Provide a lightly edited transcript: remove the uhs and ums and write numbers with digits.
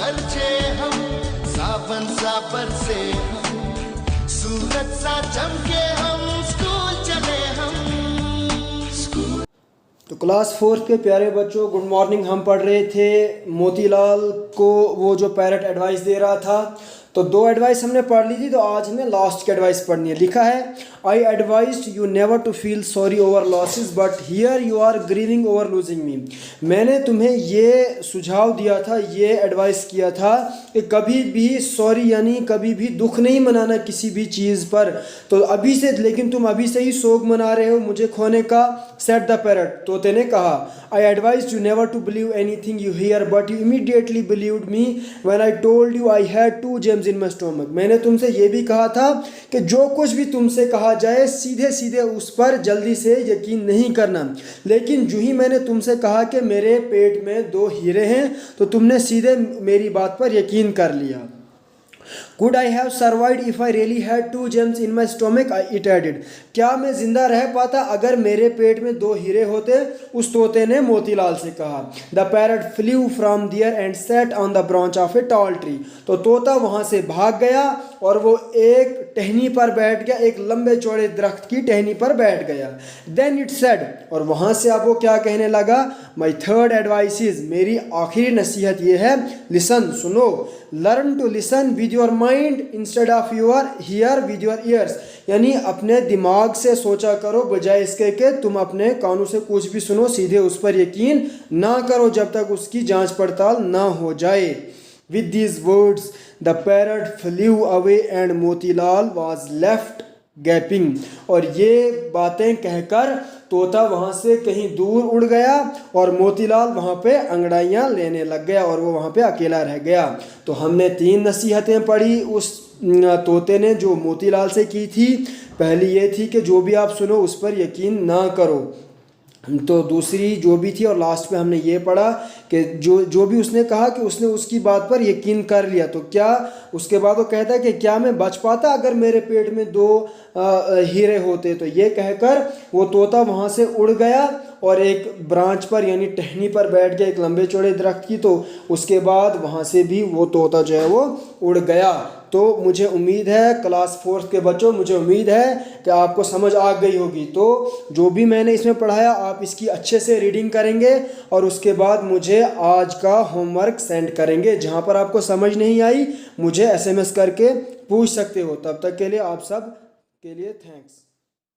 खर्चे हम, सावन सा बरसे हम, सूरज सा चमके हम, स्कूल चले हम। तो क्लास 4 के प्यारे बच्चों, गुड मॉर्निंग। हम पढ़ रहे थे मोतीलाल को वो जो पैरट एडवाइस दे रहा था। तो 2 एडवाइस हमने पढ़ ली थी, तो आज हमें लास्ट की एडवाइस पढ़नी है। लिखा है, I advised you never to feel sorry over losses but here you are grieving over losing me. मैंने तुम्हें ये सुझाव दिया था, ये एडवाइस किया था कि कभी भी सॉरी यानी कभी भी दुख नहीं मनाना किसी भी चीज़ पर। तो अभी से, लेकिन तुम अभी से ही शोक मना रहे हो मुझे खोने का। सेट द पैरट, तोते ने कहा। I advised you never to believe anything you hear but you immediately believed me when I told you I had 2 gems in my stomach. मैंने तुमसे ये भी कहा था कि जो कुछ भी तुमसे कहा जाए सीधे सीधे उस पर जल्दी से यकीन नहीं करना। लेकिन जो ही मैंने तुमसे कहा कि मेरे पेट में 2 हीरे हैं, तो तुमने सीधे मेरी बात पर यकीन कर लिया। Could I have survived if I really had 2 gems in my stomach? It added. क्या मैं जिंदा रह पाता अगर मेरे पेट में 2 हीरे होते? उस तोते ने मोतीलाल से कहा। The parrot flew from there and sat on the branch of a tall tree. तो तोता वहां से भाग गया और वो एक टहनी पर बैठ गया, एक लंबे चौड़े दरख्त की टहनी पर बैठ गया। Then it said, और वहां से अब वो क्या कहने लगा? My third advice is, मेरी आखिरी नसीहत ये है, listen, सुनो, learn to listen with your mind instead of your hear with your ears। यानी अपने दिमाग से सोचा करो बजाय इसके कि तुम अपने कानों से कुछ भी सुनो, सीधे उस पर यकीन ना करो जब तक उसकी जांच पड़ताल ना हो जाए। With these words the parrot flew away and Motilal was left gapping. और ये बातें कहकर तोता वहाँ से कहीं दूर उड़ गया और मोतीलाल वहाँ पे अंगड़ाइयाँ लेने लग गया और वो वहाँ पे अकेला रह गया। तो हमने 3 नसीहतें पढ़ी उस तोते ने जो मोतीलाल से की थी। पहली ये थी कि जो भी आप सुनो उस पर यकीन ना करो। तो दूसरी जो भी थी, और लास्ट में हमने ये पढ़ा कि जो भी उसने कहा कि उसने उसकी बात पर यकीन कर लिया। तो क्या उसके बाद वो कहता है कि क्या मैं बच पाता अगर मेरे पेट में 2 हीरे होते? तो ये कहकर वो तोता वहाँ से उड़ गया और एक ब्रांच पर यानी टहनी पर बैठ गया, एक लंबे चौड़े दरख्त की। तो उसके बाद वहाँ से भी वो तोता जो है वो उड़ गया। तो मुझे उम्मीद है क्लास 4 के बच्चों, मुझे उम्मीद है कि आपको समझ आ गई होगी। तो जो भी मैंने इसमें पढ़ाया आप इसकी अच्छे से रीडिंग करेंगे और उसके बाद मुझे आज का होमवर्क सेंड करेंगे। जहाँ पर आपको समझ नहीं आई मुझे SMS करके पूछ सकते हो। तब तक के लिए आप सब के लिए थैंक्स।